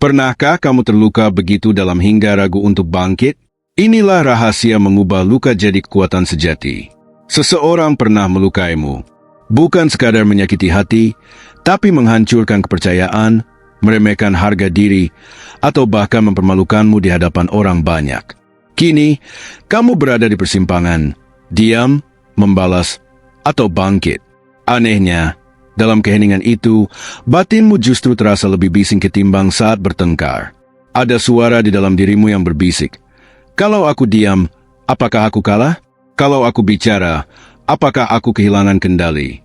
Pernahkah kamu terluka begitu dalam hingga ragu untuk bangkit? Inilah rahasia mengubah luka jadi kekuatan sejati. Seseorang pernah melukaimu, bukan sekadar menyakiti hati, tapi menghancurkan kepercayaan, meremehkan harga diri, atau bahkan mempermalukanmu di hadapan orang banyak. Kini, kamu berada di persimpangan, diam, membalas, atau bangkit. Anehnya, dalam keheningan itu, batinmu justru terasa lebih bising ketimbang saat bertengkar. Ada suara di dalam dirimu yang berbisik. Kalau aku diam, apakah aku kalah? Kalau aku bicara, apakah aku kehilangan kendali?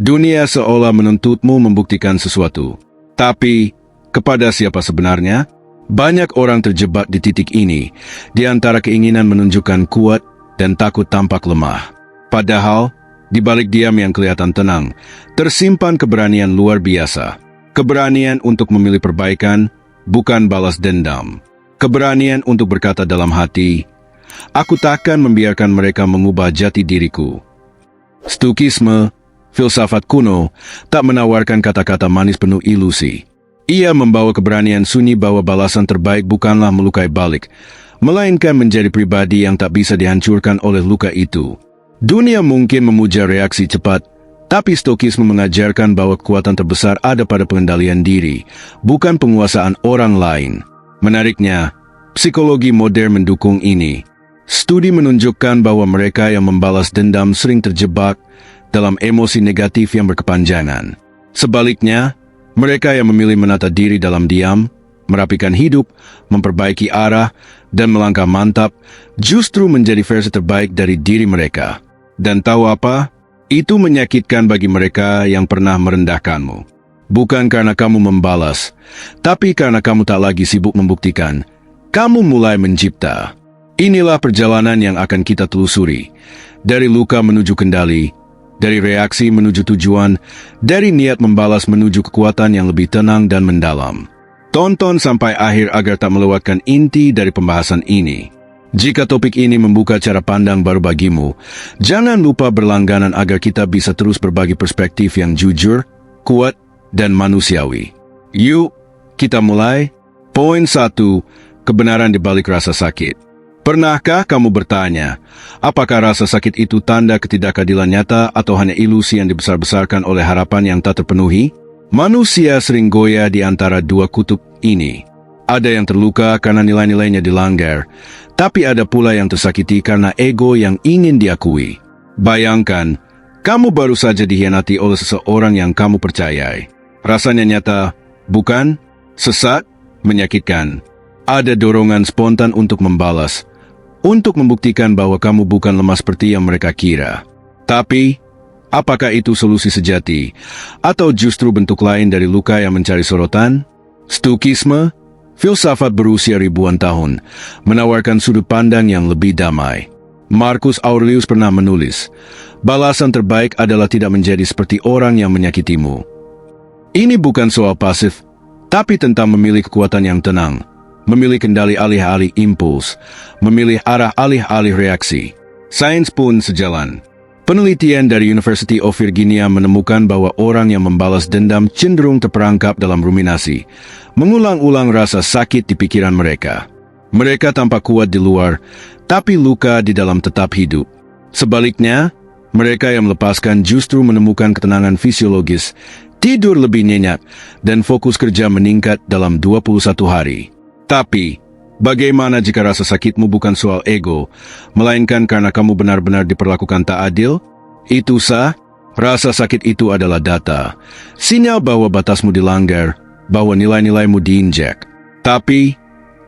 Dunia seolah menuntutmu membuktikan sesuatu. Tapi, kepada siapa sebenarnya? Banyak orang terjebak di titik ini, di antara keinginan menunjukkan kuat dan takut tampak lemah. Padahal, di balik diam yang kelihatan tenang, tersimpan keberanian luar biasa. Keberanian untuk memilih perbaikan, bukan balas dendam. Keberanian untuk berkata dalam hati, aku takkan membiarkan mereka mengubah jati diriku. Stoikisme, filsafat kuno, tak menawarkan kata-kata manis penuh ilusi. Ia membawa keberanian sunyi bahwa balasan terbaik bukanlah melukai balik, melainkan menjadi pribadi yang tak bisa dihancurkan oleh luka itu. Dunia mungkin memuja reaksi cepat, tapi Stoikisme mengajarkan bahwa kekuatan terbesar ada pada pengendalian diri, bukan penguasaan orang lain. Menariknya, psikologi modern mendukung ini. Studi menunjukkan bahwa mereka yang membalas dendam sering terjebak dalam emosi negatif yang berkepanjangan. Sebaliknya, mereka yang memilih menata diri dalam diam, merapikan hidup, memperbaiki arah, dan melangkah mantap, justru menjadi versi terbaik dari diri mereka. Dan tahu apa? Itu menyakitkan bagi mereka yang pernah merendahkanmu. Bukan karena kamu membalas, tapi karena kamu tak lagi sibuk membuktikan. Kamu mulai mencipta. Inilah perjalanan yang akan kita telusuri. Dari luka menuju kendali, dari reaksi menuju tujuan, dari niat membalas menuju kekuatan yang lebih tenang dan mendalam. Tonton sampai akhir agar tak melewatkan inti dari pembahasan ini. Jika topik ini membuka cara pandang baru bagimu, jangan lupa berlangganan agar kita bisa terus berbagi perspektif yang jujur, kuat, dan manusiawi. Yuk, kita mulai. Poin 1. Kebenaran di balik rasa sakit. Pernahkah kamu bertanya, apakah rasa sakit itu tanda ketidakadilan nyata atau hanya ilusi yang dibesar-besarkan oleh harapan yang tak terpenuhi? Manusia sering goyah di antara dua kutub ini. Ada yang terluka karena nilai-nilainya dilanggar, tapi ada pula yang tersakiti karena ego yang ingin diakui. Bayangkan, kamu baru saja dikhianati oleh seseorang yang kamu percayai. Rasanya nyata, bukan? Sesak, menyakitkan. Ada dorongan spontan untuk membalas, untuk membuktikan bahwa kamu bukan lemah seperti yang mereka kira. Tapi, apakah itu solusi sejati, atau justru bentuk lain dari luka yang mencari sorotan? Stoikisme, filsafat berusia ribuan tahun, menawarkan sudut pandang yang lebih damai. Marcus Aurelius pernah menulis, balasan terbaik adalah tidak menjadi seperti orang yang menyakitimu. Ini bukan soal pasif, tapi tentang memilih kekuatan yang tenang, memilih kendali alih-alih impuls, memilih arah alih-alih reaksi. Sains pun sejalan. Penelitian dari University of Virginia menemukan bahwa orang yang membalas dendam cenderung terperangkap dalam ruminasi, mengulang-ulang rasa sakit di pikiran mereka. Mereka tampak kuat di luar, tapi luka di dalam tetap hidup. Sebaliknya, mereka yang melepaskan justru menemukan ketenangan fisiologis, tidur lebih nyenyak, dan fokus kerja meningkat dalam 21 hari. Tapi, bagaimana jika rasa sakitmu bukan soal ego, melainkan karena kamu benar-benar diperlakukan tak adil? Itu sah, rasa sakit itu adalah data, sinyal bahwa batasmu dilanggar, bahwa nilai-nilaimu diinjak. Tapi,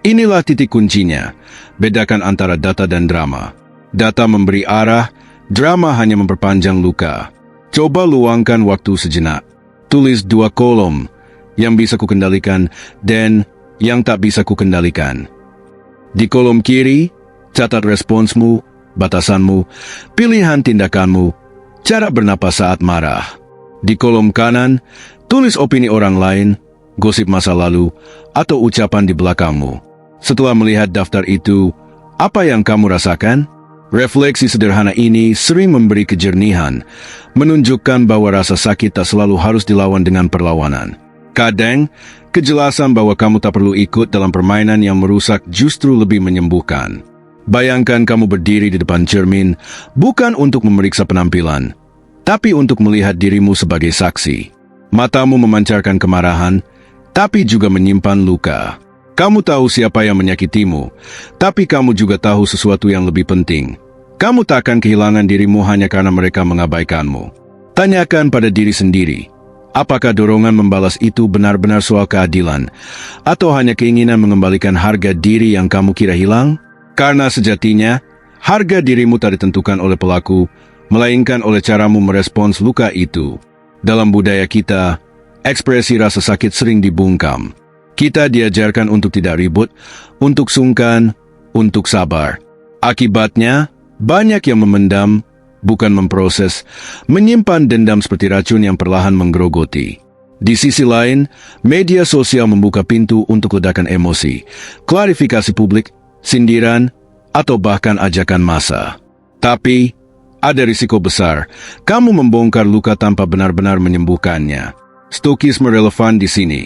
inilah titik kuncinya, bedakan antara data dan drama. Data memberi arah, drama hanya memperpanjang luka. Coba luangkan waktu sejenak. Tulis 2 kolom, yang bisa kukendalikan dan yang tak bisa kukendalikan. Di kolom kiri, catat responsmu, batasanmu, pilihan tindakanmu, cara bernapas saat marah. Di kolom kanan, tulis opini orang lain, gosip masa lalu, atau ucapan di belakangmu. Setelah melihat daftar itu, apa yang kamu rasakan? Refleksi sederhana ini sering memberi kejernihan, menunjukkan bahwa rasa sakit tak selalu harus dilawan dengan perlawanan. Kadang, Kejelasan bahwa kamu tak perlu ikut dalam permainan yang merusak justru lebih menyembuhkan. Bayangkan kamu berdiri di depan cermin, bukan untuk memeriksa penampilan, tapi untuk melihat dirimu sebagai saksi. Matamu memancarkan kemarahan, tapi juga menyimpan luka. Kamu tahu siapa yang menyakitimu, tapi kamu juga tahu sesuatu yang lebih penting. Kamu tak akan kehilangan dirimu hanya karena mereka mengabaikanmu. Tanyakan pada diri sendiri, apakah dorongan membalas itu benar-benar soal keadilan, atau hanya keinginan mengembalikan harga diri yang kamu kira hilang? Karena sejatinya, harga dirimu tak ditentukan oleh pelaku, melainkan oleh caramu merespons luka itu. Dalam budaya kita, ekspresi rasa sakit sering dibungkam. Kita diajarkan untuk tidak ribut, untuk sungkan, untuk sabar. Akibatnya, banyak yang memendam, bukan memproses, menyimpan dendam seperti racun yang perlahan menggerogoti. Di sisi lain, media sosial membuka pintu untuk ledakan emosi, klarifikasi publik, sindiran, atau bahkan ajakan massa. Tapi, ada risiko besar, kamu membongkar luka tanpa benar-benar menyembuhkannya. Stokisme relevan di sini.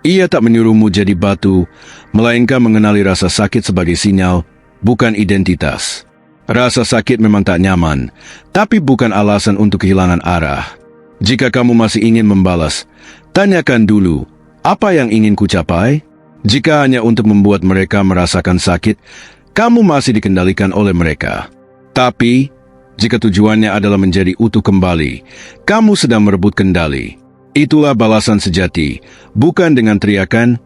Ia tak menyuruhmu jadi batu, melainkan mengenali rasa sakit sebagai sinyal, bukan identitas. Rasa sakit memang tak nyaman, tapi bukan alasan untuk kehilangan arah. Jika kamu masih ingin membalas, tanyakan dulu, apa yang ingin ku capai? Jika hanya untuk membuat mereka merasakan sakit, kamu masih dikendalikan oleh mereka. Tapi, jika tujuannya adalah menjadi utuh kembali, kamu sedang merebut kendali. Itulah balasan sejati, bukan dengan teriakan,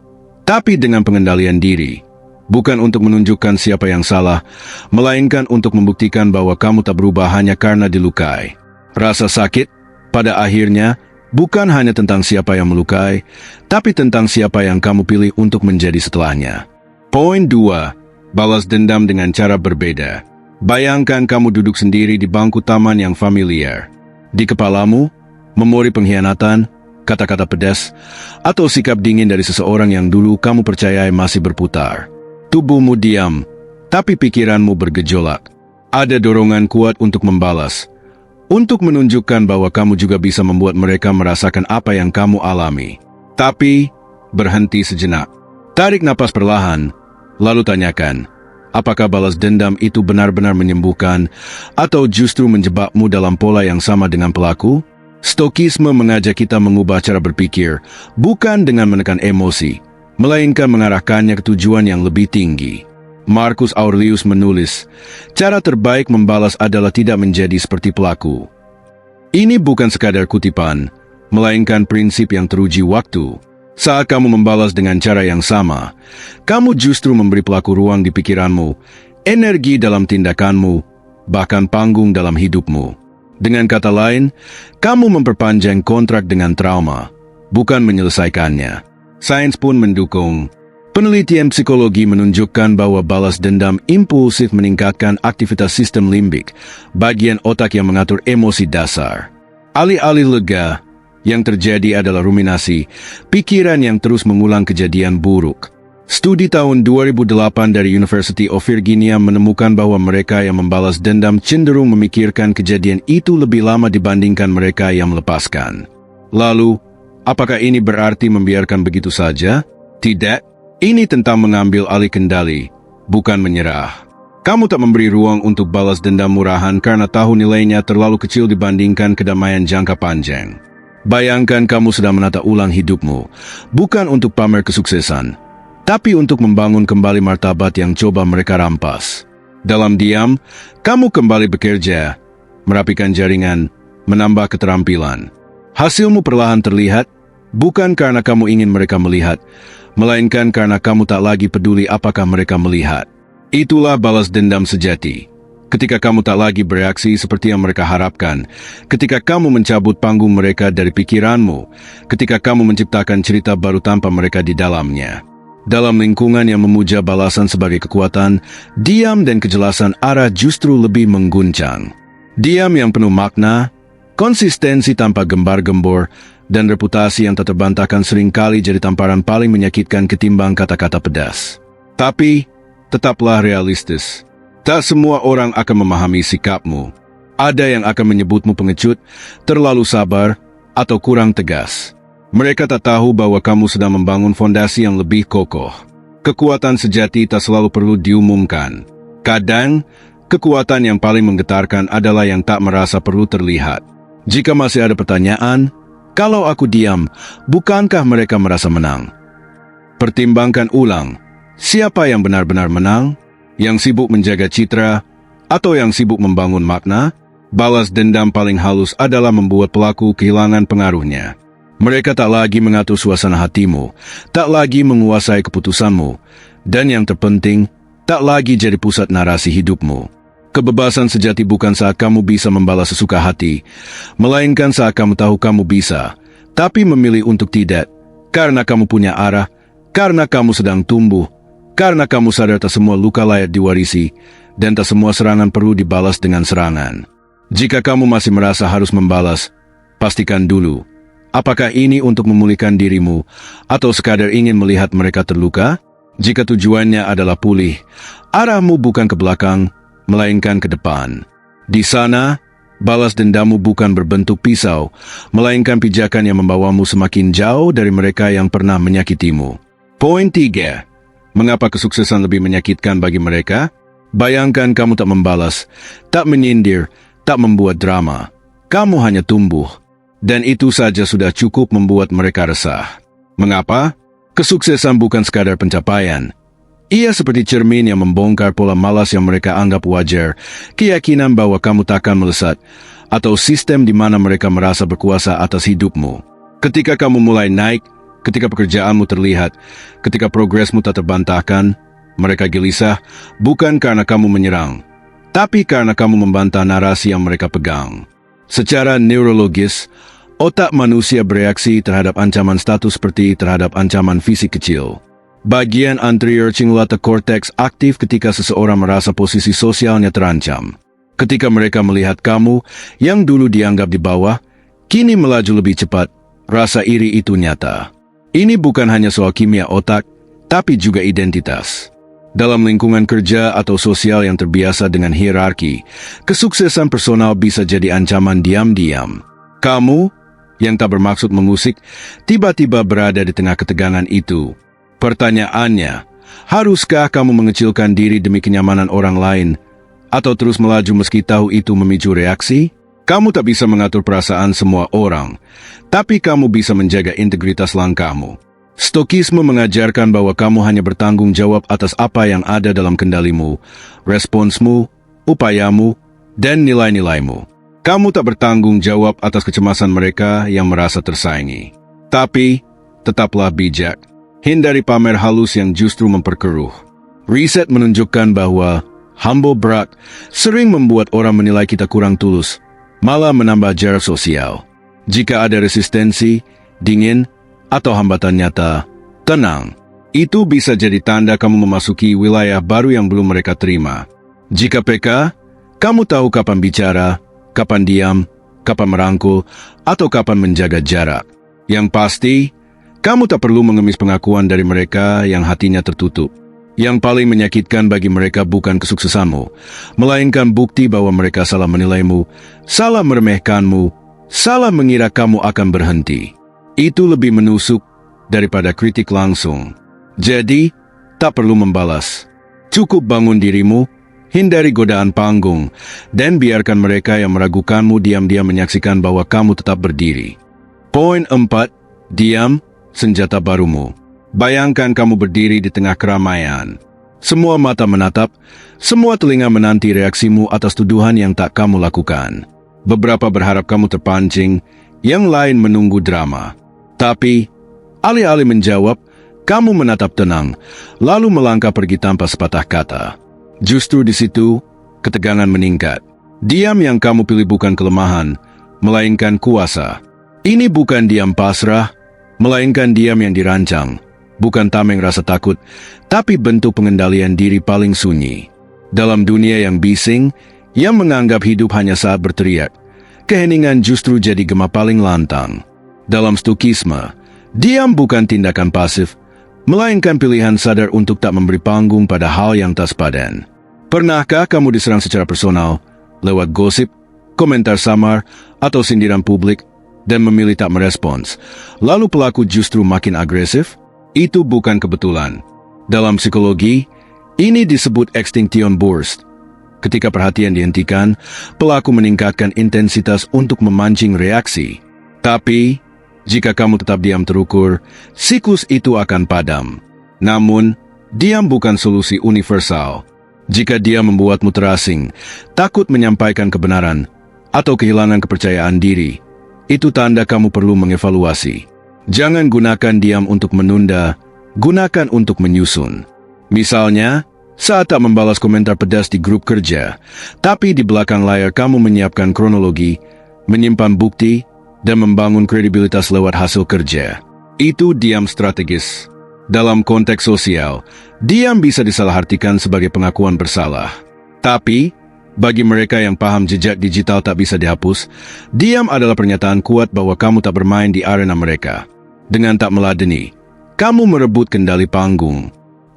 tapi dengan pengendalian diri. Bukan untuk menunjukkan siapa yang salah, melainkan untuk membuktikan bahwa kamu tak berubah hanya karena dilukai. Rasa sakit, pada akhirnya, bukan hanya tentang siapa yang melukai, tapi tentang siapa yang kamu pilih untuk menjadi setelahnya. Poin 2. Balas dendam dengan cara berbeda. Bayangkan kamu duduk sendiri di bangku taman yang familiar. Di kepalamu, memori pengkhianatan, kata-kata pedas, atau sikap dingin dari seseorang yang dulu kamu percayai masih berputar. Tubuhmu diam, tapi pikiranmu bergejolak. Ada dorongan kuat untuk membalas, untuk menunjukkan bahwa kamu juga bisa membuat mereka merasakan apa yang kamu alami. Tapi, berhenti sejenak. Tarik napas perlahan, lalu tanyakan, apakah balas dendam itu benar-benar menyembuhkan, atau justru menjebakmu dalam pola yang sama dengan pelaku? Stokisme mengajak kita mengubah cara berpikir, bukan dengan menekan emosi, melainkan mengarahkannya ke tujuan yang lebih tinggi. Marcus Aurelius menulis, cara terbaik membalas adalah tidak menjadi seperti pelaku. Ini bukan sekadar kutipan, melainkan prinsip yang teruji waktu. Saat kamu membalas dengan cara yang sama, kamu justru memberi pelaku ruang di pikiranmu, energi dalam tindakanmu, bahkan panggung dalam hidupmu. Dengan kata lain, kamu memperpanjang kontrak dengan trauma, bukan menyelesaikannya. Sains pun mendukung. Penelitian psikologi menunjukkan bahwa balas dendam impulsif meningkatkan aktivitas sistem limbik, bagian otak yang mengatur emosi dasar. Alih-alih lega, yang terjadi adalah ruminasi, pikiran yang terus mengulang kejadian buruk. Studi tahun 2008 dari University of Virginia menemukan bahwa mereka yang membalas dendam cenderung memikirkan kejadian itu lebih lama dibandingkan mereka yang melepaskan. Lalu, apakah ini berarti membiarkan begitu saja? Tidak. Ini tentang mengambil alih kendali, bukan menyerah. Kamu tak memberi ruang untuk balas dendam murahan karena tahu nilainya terlalu kecil dibandingkan kedamaian jangka panjang. Bayangkan kamu sedang menata ulang hidupmu, bukan untuk pamer kesuksesan, tapi untuk membangun kembali martabat yang coba mereka rampas. Dalam diam, kamu kembali bekerja, merapikan jaringan, menambah keterampilan. Hasilmu perlahan terlihat, bukan karena kamu ingin mereka melihat, melainkan karena kamu tak lagi peduli apakah mereka melihat. Itulah balas dendam sejati. Ketika kamu tak lagi bereaksi seperti yang mereka harapkan, ketika kamu mencabut panggung mereka dari pikiranmu, ketika kamu menciptakan cerita baru tanpa mereka di dalamnya. Dalam lingkungan yang memuja balasan sebagai kekuatan, diam dan kejelasan arah justru lebih mengguncang. Diam yang penuh makna, konsistensi tanpa gembar-gembor, dan reputasi yang tak terbantahkan seringkali jadi tamparan paling menyakitkan ketimbang kata-kata pedas. Tapi, tetaplah realistis. Tak semua orang akan memahami sikapmu. Ada yang akan menyebutmu pengecut, terlalu sabar, atau kurang tegas. Mereka tak tahu bahwa kamu sedang membangun fondasi yang lebih kokoh. Kekuatan sejati tak selalu perlu diumumkan. Kadang, kekuatan yang paling menggetarkan adalah yang tak merasa perlu terlihat. Jika masih ada pertanyaan, kalau aku diam, bukankah mereka merasa menang? Pertimbangkan ulang, siapa yang benar-benar menang? Yang sibuk menjaga citra, atau yang sibuk membangun makna? Balas dendam paling halus adalah membuat pelaku kehilangan pengaruhnya. Mereka tak lagi mengatur suasana hatimu, tak lagi menguasai keputusanmu, dan yang terpenting, tak lagi jadi pusat narasi hidupmu. Kebebasan sejati bukan saat kamu bisa membalas sesuka hati, melainkan saat kamu tahu kamu bisa, tapi memilih untuk tidak, karena kamu punya arah, karena kamu sedang tumbuh, karena kamu sadar tak semua luka layak diwarisi, dan tak semua serangan perlu dibalas dengan serangan. Jika kamu masih merasa harus membalas, pastikan dulu, apakah ini untuk memulihkan dirimu, atau sekadar ingin melihat mereka terluka? Jika tujuannya adalah pulih, arahmu bukan ke belakang, melainkan ke depan. Di sana, balas dendammu bukan berbentuk pisau, melainkan pijakan yang membawamu semakin jauh dari mereka yang pernah menyakitimu. Poin 3. Mengapa kesuksesan lebih menyakitkan bagi mereka? Bayangkan kamu tak membalas, tak menyindir, tak membuat drama. Kamu hanya tumbuh. Dan itu saja sudah cukup membuat mereka resah. Mengapa? Kesuksesan bukan sekadar pencapaian. Ia seperti cermin yang membongkar pola malas yang mereka anggap wajar, keyakinan bahwa kamu takkan melesat, atau sistem di mana mereka merasa berkuasa atas hidupmu. Ketika kamu mulai naik, ketika pekerjaanmu terlihat, ketika progresmu tak terbantahkan, mereka gelisah bukan karena kamu menyerang, tapi karena kamu membantah narasi yang mereka pegang. Secara neurologis, otak manusia bereaksi terhadap ancaman status seperti terhadap ancaman fisik kecil. Bagian anterior cingulata cortex aktif ketika seseorang merasa posisi sosialnya terancam. Ketika mereka melihat kamu yang dulu dianggap di bawah, kini melaju lebih cepat, rasa iri itu nyata. Ini bukan hanya soal kimia otak, tapi juga identitas. Dalam lingkungan kerja atau sosial yang terbiasa dengan hierarki, kesuksesan personal bisa jadi ancaman diam-diam. Kamu, yang tak bermaksud mengusik, tiba-tiba berada di tengah ketegangan itu. Pertanyaannya, haruskah kamu mengecilkan diri demi kenyamanan orang lain, atau terus melaju meski tahu itu memicu reaksi? Kamu tak bisa mengatur perasaan semua orang, tapi kamu bisa menjaga integritas langkahmu. Stokisme mengajarkan bahwa kamu hanya bertanggung jawab atas apa yang ada dalam kendalimu, responsmu, upayamu, dan nilai-nilaimu. Kamu tak bertanggung jawab atas kecemasan mereka yang merasa tersaingi. Tapi, tetaplah bijak. Hindari pamer halus yang justru memperkeruh. Riset menunjukkan bahwa humble brag sering membuat orang menilai kita kurang tulus, malah menambah jarak sosial. Jika ada resistensi, dingin, atau hambatan nyata, tenang. Itu bisa jadi tanda kamu memasuki wilayah baru yang belum mereka terima. Jika PK, kamu tahu kapan bicara, kapan diam, kapan merangkul, atau kapan menjaga jarak. Yang pasti, kamu tak perlu mengemis pengakuan dari mereka yang hatinya tertutup. Yang paling menyakitkan bagi mereka bukan kesuksesanmu, melainkan bukti bahwa mereka salah menilaimu, salah meremehkanmu, salah mengira kamu akan berhenti. Itu lebih menusuk daripada kritik langsung. Jadi, tak perlu membalas. Cukup bangun dirimu, hindari godaan panggung, dan biarkan mereka yang meragukanmu diam-diam menyaksikan bahwa kamu tetap berdiri. Poin 4. Diam, senjata barumu. Bayangkan kamu berdiri di tengah keramaian. Semua mata menatap, semua telinga menanti reaksimu atas tuduhan yang tak kamu lakukan. Beberapa berharap kamu terpancing, yang lain menunggu drama. Tapi, alih-alih menjawab, kamu menatap tenang, lalu melangkah pergi tanpa sepatah kata. Justru di situ, ketegangan meningkat. Diam yang kamu pilih bukan kelemahan, melainkan kuasa. Ini bukan diam pasrah, melainkan diam yang dirancang. Bukan tameng rasa takut, tapi bentuk pengendalian diri paling sunyi. Dalam dunia yang bising, yang menganggap hidup hanya saat berteriak, keheningan justru jadi gema paling lantang. Dalam stokisme, diam bukan tindakan pasif, melainkan pilihan sadar untuk tak memberi panggung pada hal yang tak sepadan. Pernahkah kamu diserang secara personal, lewat gosip, komentar samar, atau sindiran publik, dan memilih tak merespons, lalu pelaku justru makin agresif? Itu bukan kebetulan. Dalam psikologi, ini disebut extinction burst. Ketika perhatian dihentikan, pelaku meningkatkan intensitas untuk memancing reaksi. Tapi, jika kamu tetap diam terukur, siklus itu akan padam. Namun, diam bukan solusi universal. Jika dia membuatmu terasing, takut menyampaikan kebenaran, atau kehilangan kepercayaan diri, itu tanda kamu perlu mengevaluasi. Jangan gunakan diam untuk menunda, gunakan untuk menyusun. Misalnya, saat tak membalas komentar pedas di grup kerja, tapi di belakang layar kamu menyiapkan kronologi, menyimpan bukti, dan membangun kredibilitas lewat hasil kerja. Itu diam strategis. Dalam konteks sosial, diam bisa disalahartikan sebagai pengakuan bersalah. Tapi, bagi mereka yang paham jejak digital tak bisa dihapus, diam adalah pernyataan kuat bahwa kamu tak bermain di arena mereka. Dengan tak meladeni, kamu merebut kendali panggung.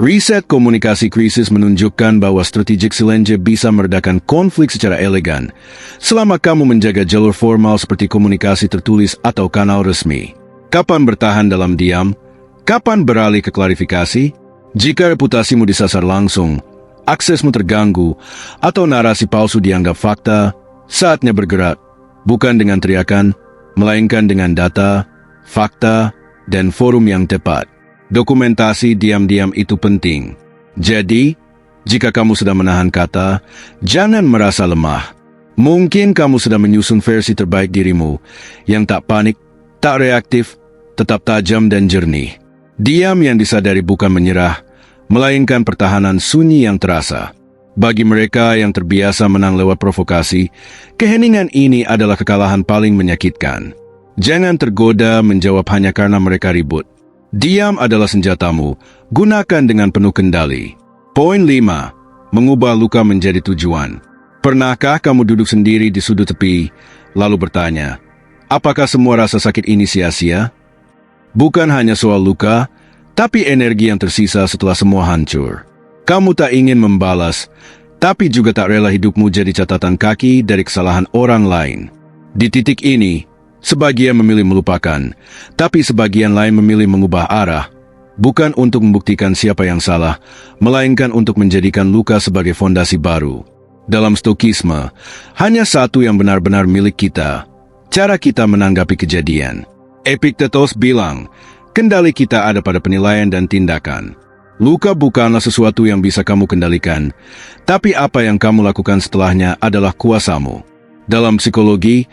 Riset komunikasi krisis menunjukkan bahwa strategic silence bisa meredakan konflik secara elegan, selama kamu menjaga jalur formal seperti komunikasi tertulis atau kanal resmi. Kapan bertahan dalam diam? Kapan beralih ke klarifikasi? Jika reputasimu disasar langsung, aksesmu terganggu, atau narasi palsu dianggap fakta, saatnya bergerak, bukan dengan teriakan, melainkan dengan data, fakta, dan forum yang tepat. Dokumentasi diam-diam itu penting. Jadi, jika kamu sedang menahan kata, jangan merasa lemah. Mungkin kamu sedang menyusun versi terbaik dirimu, yang tak panik, tak reaktif, tetap tajam dan jernih. Diam yang disadari bukan menyerah, melainkan pertahanan sunyi yang terasa. Bagi mereka yang terbiasa menang lewat provokasi, keheningan ini adalah kekalahan paling menyakitkan. Jangan tergoda menjawab hanya karena mereka ribut. Diam adalah senjatamu, gunakan dengan penuh kendali. Poin 5. Mengubah luka menjadi tujuan. Pernahkah kamu duduk sendiri di sudut tepi, lalu bertanya, apakah semua rasa sakit ini sia-sia? Bukan hanya soal luka, tapi energi yang tersisa setelah semua hancur. Kamu tak ingin membalas, tapi juga tak rela hidupmu jadi catatan kaki dari kesalahan orang lain. Di titik ini, sebagian memilih melupakan, tapi sebagian lain memilih mengubah arah, bukan untuk membuktikan siapa yang salah, melainkan untuk menjadikan luka sebagai fondasi baru. Dalam stokisme, hanya satu yang benar-benar milik kita, cara kita menanggapi kejadian. Epictetus bilang, kendali kita ada pada penilaian dan tindakan. Luka bukanlah sesuatu yang bisa kamu kendalikan, tapi apa yang kamu lakukan setelahnya adalah kuasamu. Dalam psikologi,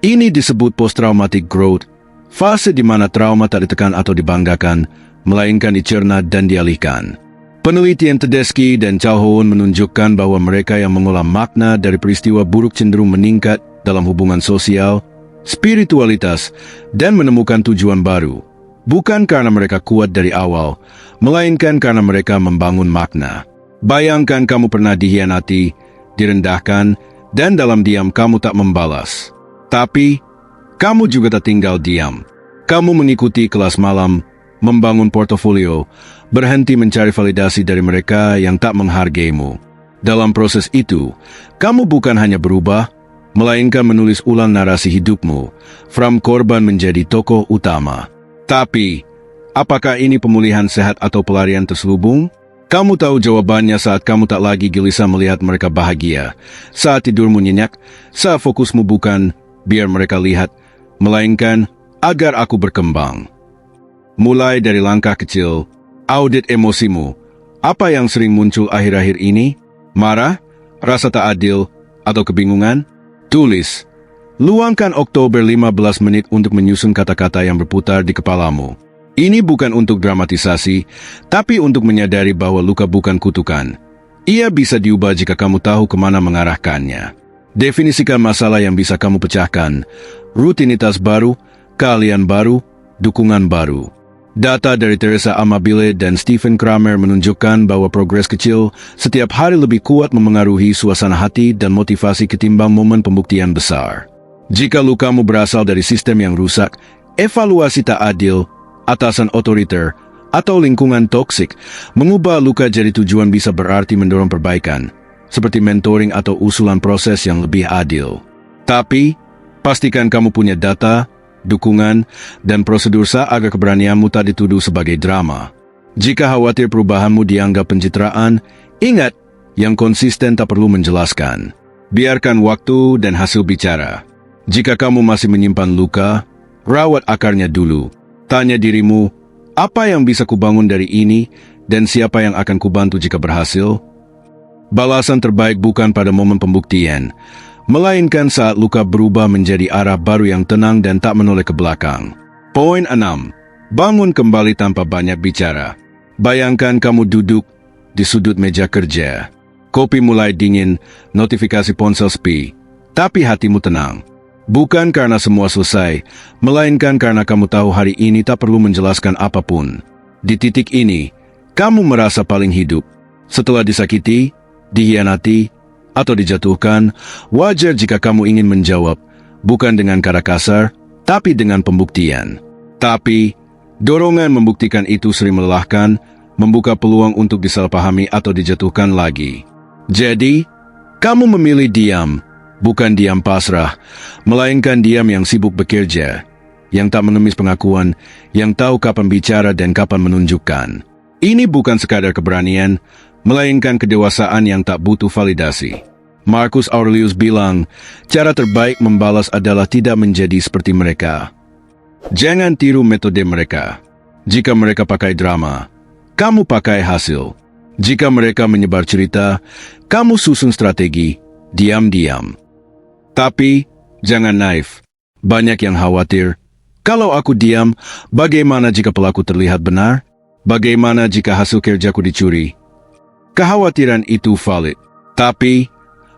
ini disebut post-traumatic growth, fase di mana trauma tak ditekan atau dibanggakan, melainkan dicerna dan dialihkan. Penelitian Tedeschi dan Calhoun menunjukkan bahwa mereka yang mengolah makna dari peristiwa buruk cenderung meningkat dalam hubungan sosial, spiritualitas, dan menemukan tujuan baru. Bukan karena mereka kuat dari awal, melainkan karena mereka membangun makna. Bayangkan kamu pernah dikhianati, direndahkan, dan dalam diam kamu tak membalas. Tapi, kamu juga tak tinggal diam. Kamu mengikuti kelas malam, membangun portofolio, berhenti mencari validasi dari mereka yang tak menghargaimu. Dalam proses itu, kamu bukan hanya berubah, melainkan menulis ulang narasi hidupmu, from korban menjadi tokoh utama. Tapi, apakah ini pemulihan sehat atau pelarian terselubung? Kamu tahu jawabannya saat kamu tak lagi gelisah melihat mereka bahagia, saat tidurmu nyenyak, saat fokusmu bukan biar mereka lihat, melainkan agar aku berkembang. Mulai dari langkah kecil, audit emosimu. Apa yang sering muncul akhir-akhir ini? Marah, rasa tak adil, atau kebingungan? Tulis. Luangkan Oktober 15 menit untuk menyusun kata-kata yang berputar di kepalamu. Ini bukan untuk dramatisasi, tapi untuk menyadari bahwa luka bukan kutukan. Ia bisa diubah jika kamu tahu kemana mengarahkannya. Definisikan masalah yang bisa kamu pecahkan, rutinitas baru, keahlian baru, dukungan baru. Data dari Teresa Amabile dan Stephen Kramer menunjukkan bahwa progres kecil setiap hari lebih kuat memengaruhi suasana hati dan motivasi ketimbang momen pembuktian besar. Jika lukamu berasal dari sistem yang rusak, evaluasi tak adil, atasan otoriter, atau lingkungan toksik, mengubah luka jadi tujuan bisa berarti mendorong perbaikan, seperti mentoring atau usulan proses yang lebih adil. Tapi, pastikan kamu punya data, dukungan, dan prosedur agar keberanianmu tak dituduh sebagai drama. Jika khawatir perubahanmu dianggap pencitraan, ingat, yang konsisten tak perlu menjelaskan. Biarkan waktu dan hasil bicara. Jika kamu masih menyimpan luka, rawat akarnya dulu. Tanya dirimu, apa yang bisa kubangun dari ini, dan siapa yang akan kubantu jika berhasil? Balasan terbaik bukan pada momen pembuktian, melainkan saat luka berubah menjadi arah baru yang tenang dan tak menoleh ke belakang. Poin 6. Bangun kembali tanpa banyak bicara. Bayangkan kamu duduk di sudut meja kerja. Kopi mulai dingin, notifikasi ponsel sepi, tapi hatimu tenang. Bukan karena semua selesai, melainkan karena kamu tahu hari ini tak perlu menjelaskan apapun. Di titik ini, kamu merasa paling hidup. Setelah disakiti, dihianati, atau dijatuhkan, wajar jika kamu ingin menjawab, bukan dengan kata kasar, tapi dengan pembuktian. Tapi, dorongan membuktikan itu sering melelahkan, membuka peluang untuk disalahpahami atau dijatuhkan lagi. Jadi, kamu memilih diam, bukan diam pasrah, melainkan diam yang sibuk bekerja, yang tak mengemis pengakuan, yang tahu kapan bicara dan kapan menunjukkan. Ini bukan sekadar keberanian, melainkan kedewasaan yang tak butuh validasi. Marcus Aurelius bilang, cara terbaik membalas adalah tidak menjadi seperti mereka. Jangan tiru metode mereka. Jika mereka pakai drama, kamu pakai hasil. Jika mereka menyebar cerita, kamu susun strategi, diam-diam. Tapi, jangan naif. Banyak yang khawatir, kalau aku diam, bagaimana jika pelaku terlihat benar? Bagaimana jika hasil kerjaku dicuri? Kekhawatiran itu valid. Tapi,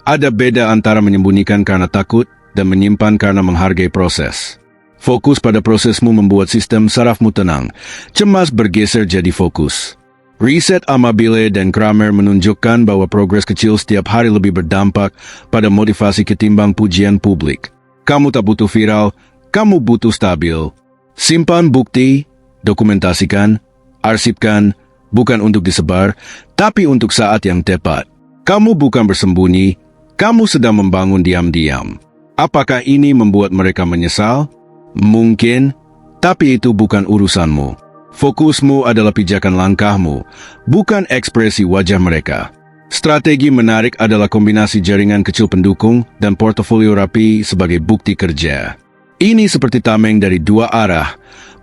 ada beda antara menyembunyikan karena takut dan menyimpan karena menghargai proses. Fokus pada prosesmu membuat sistem sarafmu tenang, cemas bergeser jadi fokus. Riset Amabile dan Kramer menunjukkan bahwa progres kecil setiap hari lebih berdampak pada motivasi ketimbang pujian publik. Kamu tak butuh viral, kamu butuh stabil. Simpan bukti, dokumentasikan, arsipkan, bukan untuk disebar, tapi untuk saat yang tepat. Kamu bukan bersembunyi, kamu sedang membangun diam-diam. Apakah ini membuat mereka menyesal? Mungkin, tapi itu bukan urusanmu. Fokusmu adalah pijakan langkahmu, bukan ekspresi wajah mereka. Strategi menarik adalah kombinasi jaringan kecil pendukung dan portofolio rapi sebagai bukti kerja. Ini seperti tameng dari dua arah,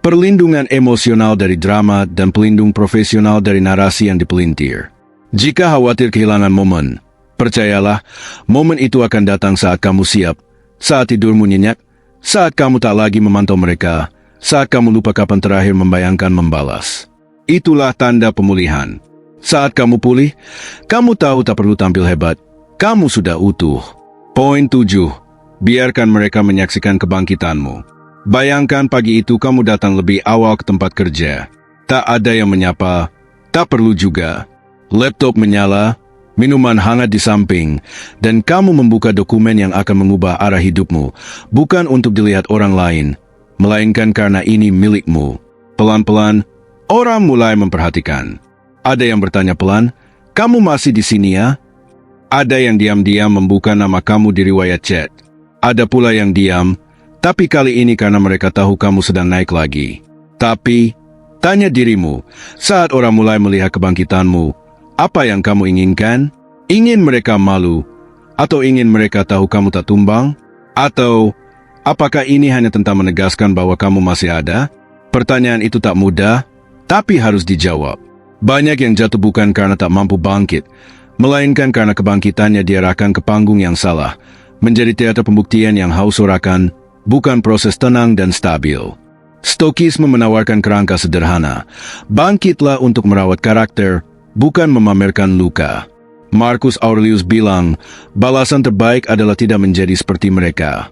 perlindungan emosional dari drama dan pelindung profesional dari narasi yang dipelintir. Jika khawatir kehilangan momen, percayalah, momen itu akan datang saat kamu siap, saat tidurmu nyenyak, saat kamu tak lagi memantau mereka, saat kamu lupa kapan terakhir membayangkan membalas. Itulah tanda pemulihan. Saat kamu pulih, kamu tahu tak perlu tampil hebat. Kamu sudah utuh. Poin 7. Biarkan mereka menyaksikan kebangkitanmu. Bayangkan pagi itu kamu datang lebih awal ke tempat kerja. Tak ada yang menyapa. Tak perlu juga. Laptop menyala, minuman hangat di samping, dan kamu membuka dokumen yang akan mengubah arah hidupmu, bukan untuk dilihat orang lain, melainkan karena ini milikmu. Pelan-pelan, orang mulai memperhatikan. Ada yang bertanya pelan, kamu masih di sini ya? Ada yang diam-diam membuka nama kamu di riwayat chat. Ada pula yang diam, tapi kali ini karena mereka tahu kamu sedang naik lagi. Tapi, tanya dirimu, saat orang mulai melihat kebangkitanmu, apa yang kamu inginkan? Ingin mereka malu? Atau ingin mereka tahu kamu tak tumbang? Atau, apakah ini hanya tentang menegaskan bahwa kamu masih ada? Pertanyaan itu tak mudah, tapi harus dijawab. Banyak yang jatuh bukan karena tak mampu bangkit, melainkan karena kebangkitannya diarahkan ke panggung yang salah, menjadi teater pembuktian yang haus sorakan, bukan proses tenang dan stabil. Stokisme menawarkan kerangka sederhana. Bangkitlah untuk merawat karakter, bukan memamerkan luka. Marcus Aurelius bilang, balasan terbaik adalah tidak menjadi seperti mereka.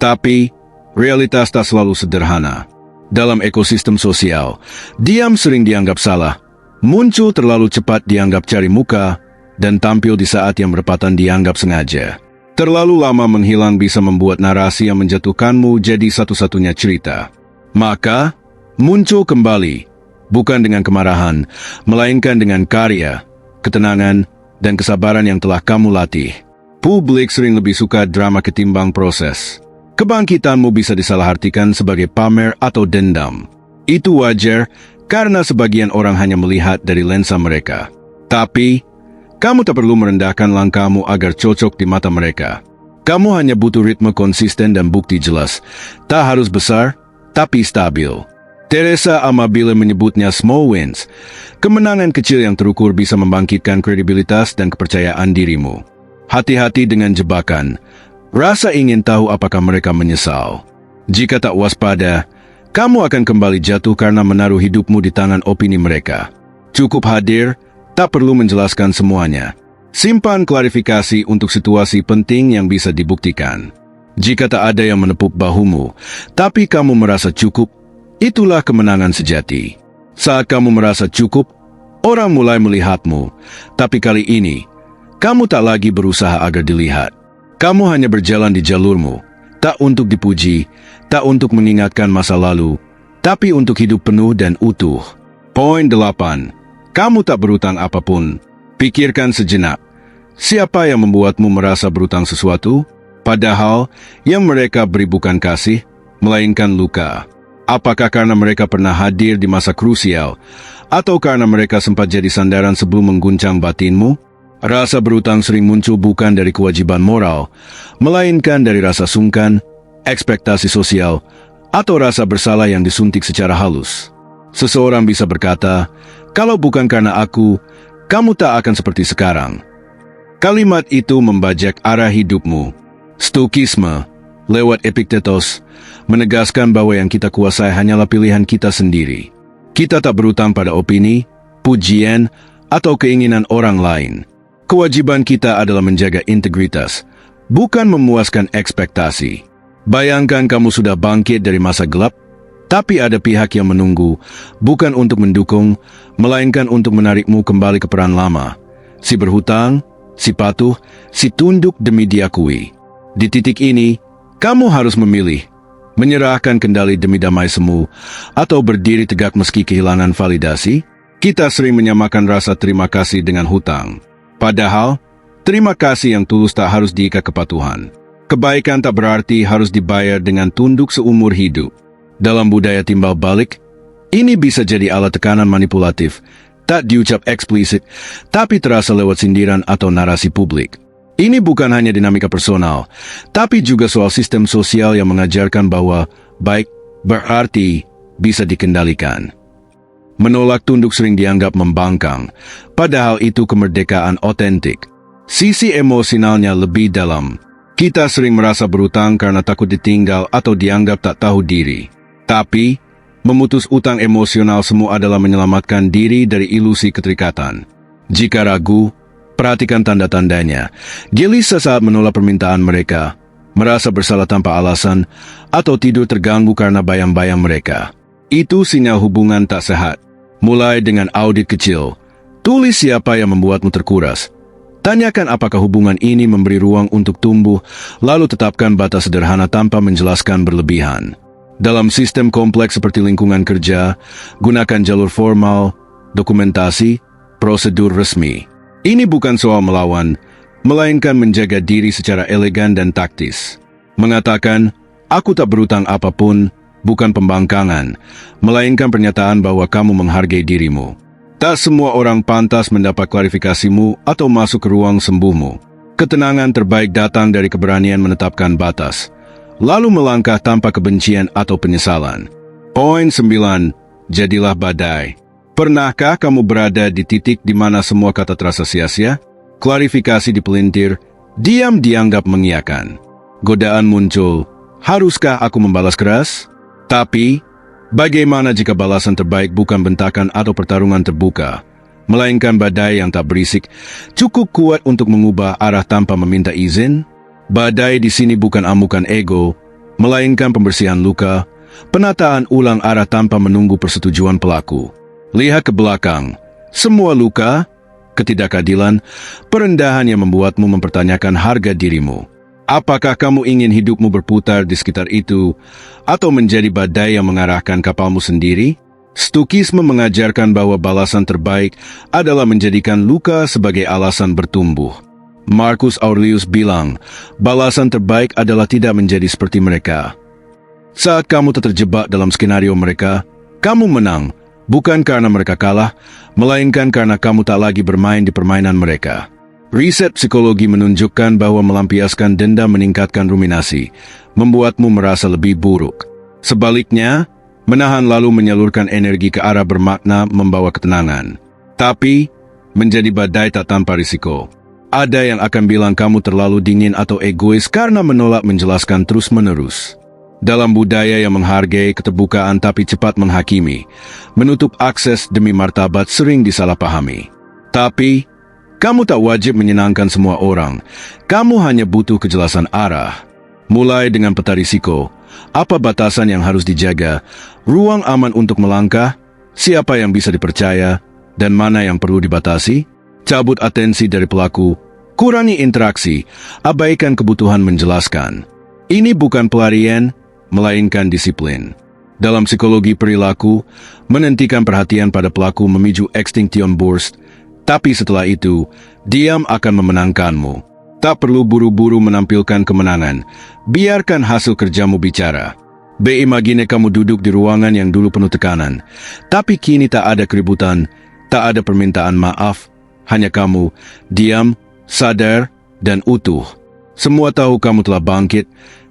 Tapi, realitas tak selalu sederhana. Dalam ekosistem sosial, diam sering dianggap salah, muncul terlalu cepat dianggap cari muka, dan tampil di saat yang berpatan dianggap sengaja. Terlalu lama menghilang bisa membuat narasi yang menjatuhkanmu jadi satu-satunya cerita. Maka, muncul kembali, bukan dengan kemarahan, melainkan dengan karya, ketenangan, dan kesabaran yang telah kamu latih. Publik sering lebih suka drama ketimbang proses. Kebangkitanmu bisa disalahartikan sebagai pamer atau dendam. Itu wajar karena sebagian orang hanya melihat dari lensa mereka. Tapi, kamu tak perlu merendahkan langkahmu agar cocok di mata mereka. Kamu hanya butuh ritme konsisten dan bukti jelas. Tak harus besar, tapi stabil. Teresa Amabile menyebutnya small wins. Kemenangan kecil yang terukur bisa membangkitkan kredibilitas dan kepercayaan dirimu. Hati-hati dengan jebakan. Rasa ingin tahu apakah mereka menyesal. Jika tak waspada, kamu akan kembali jatuh karena menaruh hidupmu di tangan opini mereka. Cukup hadir, tak perlu menjelaskan semuanya. Simpan klarifikasi untuk situasi penting yang bisa dibuktikan. Jika tak ada yang menepuk bahumu, tapi kamu merasa cukup, itulah kemenangan sejati. Saat kamu merasa cukup, orang mulai melihatmu. Tapi kali ini, kamu tak lagi berusaha agar dilihat. Kamu hanya berjalan di jalurmu, tak untuk dipuji, tak untuk mengingatkan masa lalu, tapi untuk hidup penuh dan utuh. Poin 8. Kamu tak berutang apapun. Pikirkan sejenak. Siapa yang membuatmu merasa berutang sesuatu? Padahal, yang mereka beri bukan kasih, melainkan luka. Apakah karena mereka pernah hadir di masa krusial, atau karena mereka sempat jadi sandaran sebelum mengguncang batinmu? Rasa berutang sering muncul bukan dari kewajiban moral, melainkan dari rasa sungkan, ekspektasi sosial, atau rasa bersalah yang disuntik secara halus. Seseorang bisa berkata, "Kalau bukan karena aku, kamu tak akan seperti sekarang." Kalimat itu membajak arah hidupmu. Stoikisme, lewat Epictetus, menegaskan bahwa yang kita kuasai hanyalah pilihan kita sendiri. Kita tak berutang pada opini, pujian, atau keinginan orang lain. Kewajiban kita adalah menjaga integritas, bukan memuaskan ekspektasi. Bayangkan kamu sudah bangkit dari masa gelap, tapi ada pihak yang menunggu, bukan untuk mendukung, melainkan untuk menarikmu kembali ke peran lama. Si berhutang, si patuh, si tunduk demi diakui. Di titik ini, kamu harus memilih, menyerahkan kendali demi damai semu, atau berdiri tegak meski kehilangan validasi. Kita sering menyamakan rasa terima kasih dengan hutang. Padahal, terima kasih yang tulus tak harus diikat kepatuhan. Kebaikan tak berarti harus dibayar dengan tunduk seumur hidup. Dalam budaya timbal balik, ini bisa jadi alat tekanan manipulatif, tak diucap eksplisit, tapi terasa lewat sindiran atau narasi publik. Ini bukan hanya dinamika personal, tapi juga soal sistem sosial yang mengajarkan bahwa baik berarti bisa dikendalikan. Menolak tunduk sering dianggap membangkang, padahal itu kemerdekaan otentik. Sisi emosionalnya lebih dalam. Kita sering merasa berutang karena takut ditinggal atau dianggap tak tahu diri. Tapi, memutus utang emosional semu adalah menyelamatkan diri dari ilusi keterikatan. Jika ragu, perhatikan tanda-tandanya. Gelisah saat menolak permintaan mereka, merasa bersalah tanpa alasan, atau tidur terganggu karena bayang-bayang mereka. Itu sinyal hubungan tak sehat. Mulai dengan audit kecil. Tulis siapa yang membuatmu terkuras. Tanyakan apakah hubungan ini memberi ruang untuk tumbuh, lalu tetapkan batas sederhana tanpa menjelaskan berlebihan. Dalam sistem kompleks seperti lingkungan kerja, gunakan jalur formal, dokumentasi, prosedur resmi. Ini bukan soal melawan, melainkan menjaga diri secara elegan dan taktis. Mengatakan, "Aku tak berutang apapun," bukan pembangkangan, melainkan pernyataan bahwa kamu menghargai dirimu. Tak semua orang pantas mendapat klarifikasimu atau masuk ke ruang sembuhmu. Ketenangan terbaik datang dari keberanian menetapkan batas, lalu melangkah tanpa kebencian atau penyesalan. Poin 9. Jadilah badai. Pernahkah kamu berada di titik di mana semua kata terasa sia-sia? Klarifikasi dipelintir, diam dianggap mengiyakan. Godaan muncul, haruskah aku membalas keras? Tapi, bagaimana jika balasan terbaik bukan bentakan atau pertarungan terbuka, melainkan badai yang tak berisik, cukup kuat untuk mengubah arah tanpa meminta izin? Badai di sini bukan amukan ego, melainkan pembersihan luka, penataan ulang arah tanpa menunggu persetujuan pelaku. Lihat ke belakang, semua luka, ketidakadilan, perendahan yang membuatmu mempertanyakan harga dirimu. Apakah kamu ingin hidupmu berputar di sekitar itu, atau menjadi badai yang mengarahkan kapalmu sendiri? Stoikisme mengajarkan bahwa balasan terbaik adalah menjadikan luka sebagai alasan bertumbuh. Marcus Aurelius bilang, balasan terbaik adalah tidak menjadi seperti mereka. Saat kamu terjebak dalam skenario mereka, kamu menang, bukan karena mereka kalah, melainkan karena kamu tak lagi bermain di permainan mereka. Riset psikologi menunjukkan bahwa melampiaskan dendam meningkatkan ruminasi, membuatmu merasa lebih buruk. Sebaliknya, menahan lalu menyalurkan energi ke arah bermakna membawa ketenangan. Tapi, menjadi badai tak tanpa risiko. Ada yang akan bilang kamu terlalu dingin atau egois karena menolak menjelaskan terus-menerus. Dalam budaya yang menghargai keterbukaan tapi cepat menghakimi, menutup akses demi martabat sering disalahpahami. Tapi, kamu tak wajib menyenangkan semua orang. Kamu hanya butuh kejelasan arah. Mulai dengan peta risiko. Apa batasan yang harus dijaga? Ruang aman untuk melangkah? Siapa yang bisa dipercaya? Dan mana yang perlu dibatasi? Cabut atensi dari pelaku, kurangi interaksi, abaikan kebutuhan menjelaskan. Ini bukan pelarian, melainkan disiplin. Dalam psikologi perilaku, menentikan perhatian pada pelaku memicu extinction burst, tapi setelah itu, diam akan memenangkanmu. Tak perlu buru-buru menampilkan kemenangan, biarkan hasil kerjamu bicara. Imagine kamu duduk di ruangan yang dulu penuh tekanan, tapi kini tak ada keributan, tak ada permintaan maaf, hanya kamu, diam, sadar, dan utuh. Semua tahu kamu telah bangkit,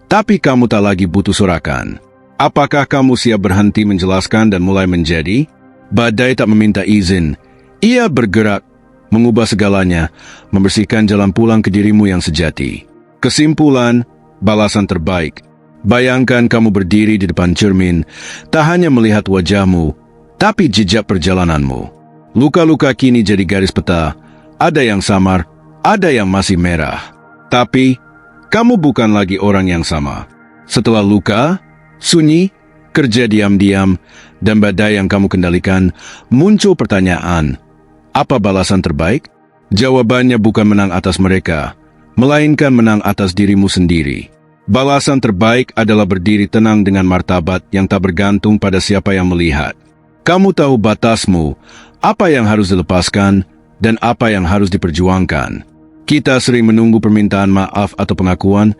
tapi kamu tak lagi butuh sorakan. Apakah kamu siap berhenti menjelaskan dan mulai menjadi? Badai tak meminta izin. Ia bergerak, mengubah segalanya, membersihkan jalan pulang ke dirimu yang sejati. Kesimpulan, balasan terbaik. Bayangkan kamu berdiri di depan cermin, tak hanya melihat wajahmu, tapi jejak perjalananmu. Luka-luka kini jadi garis peta, ada yang samar, ada yang masih merah. Tapi, kamu bukan lagi orang yang sama. Setelah luka, sunyi, kerja diam-diam, dan badai yang kamu kendalikan, muncul pertanyaan, apa balasan terbaik? Jawabannya bukan menang atas mereka, melainkan menang atas dirimu sendiri. Balasan terbaik adalah berdiri tenang dengan martabat yang tak bergantung pada siapa yang melihat. Kamu tahu batasmu, apa yang harus dilepaskan, dan apa yang harus diperjuangkan. Kita sering menunggu permintaan maaf atau pengakuan,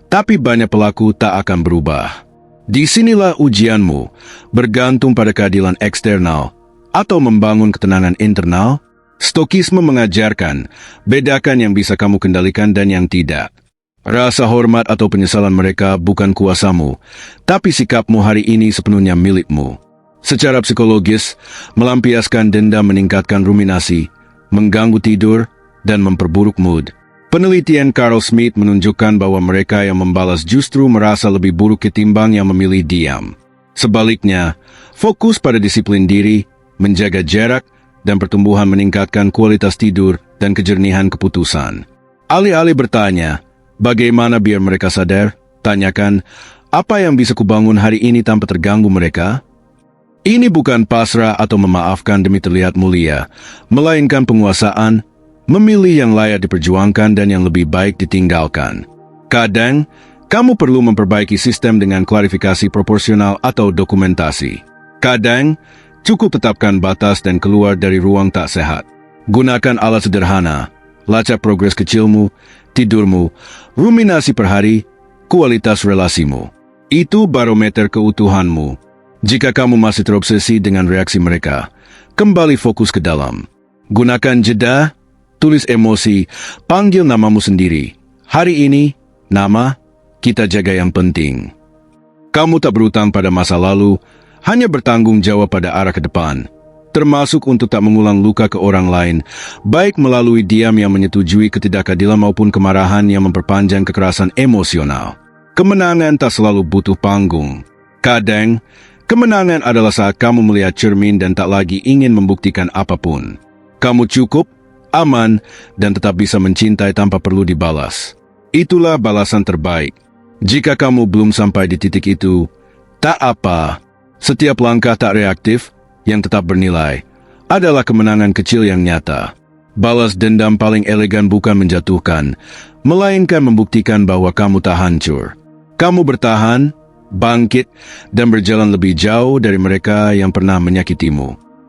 tapi banyak pelaku tak akan berubah. Disinilah ujianmu, bergantung pada keadilan eksternal, atau membangun ketenangan internal. Stokisme mengajarkan, bedakan yang bisa kamu kendalikan dan yang tidak. Rasa hormat atau penyesalan mereka bukan kuasamu, tapi sikapmu hari ini sepenuhnya milikmu. Secara psikologis, melampiaskan dendam meningkatkan ruminasi, mengganggu tidur, dan memperburuk mood. Penelitian Carl Smith menunjukkan bahwa mereka yang membalas justru merasa lebih buruk ketimbang yang memilih diam. Sebaliknya, fokus pada disiplin diri, menjaga jarak, dan pertumbuhan meningkatkan kualitas tidur dan kejernihan keputusan. Alih-alih bertanya, bagaimana biar mereka sadar? Tanyakan, apa yang bisa kubangun hari ini tanpa terganggu mereka? Ini bukan pasrah atau memaafkan demi terlihat mulia, melainkan penguasaan, memilih yang layak diperjuangkan dan yang lebih baik ditinggalkan. Kadang, kamu perlu memperbaiki sistem dengan klarifikasi proporsional atau dokumentasi. Kadang, cukup tetapkan batas dan keluar dari ruang tak sehat. Gunakan alat sederhana, lacak progres kecilmu, tidurmu, ruminasi per hari, kualitas relasimu. Itu barometer keutuhanmu. Jika kamu masih terobsesi dengan reaksi mereka, kembali fokus ke dalam. Gunakan jeda, tulis emosi, panggil namamu sendiri. Hari ini, nama, kita jaga yang penting. Kamu tak berutang pada masa lalu, hanya bertanggung jawab pada arah ke depan. Termasuk untuk tak mengulang luka ke orang lain, baik melalui diam yang menyetujui ketidakadilan maupun kemarahan yang memperpanjang kekerasan emosional. Kemenangan tak selalu butuh panggung. Kadang, kemenangan adalah saat kamu melihat cermin dan tak lagi ingin membuktikan apapun. Kamu cukup, aman, dan tetap bisa mencintai tanpa perlu dibalas. Itulah balasan terbaik. Jika kamu belum sampai di titik itu, tak apa. Setiap langkah tak reaktif, yang tetap bernilai, adalah kemenangan kecil yang nyata. Balas dendam paling elegan bukan menjatuhkan, melainkan membuktikan bahwa kamu tak hancur. Kamu bertahan, bangkit, dan berjalan lebih jauh dari mereka yang pernah menyakitimu.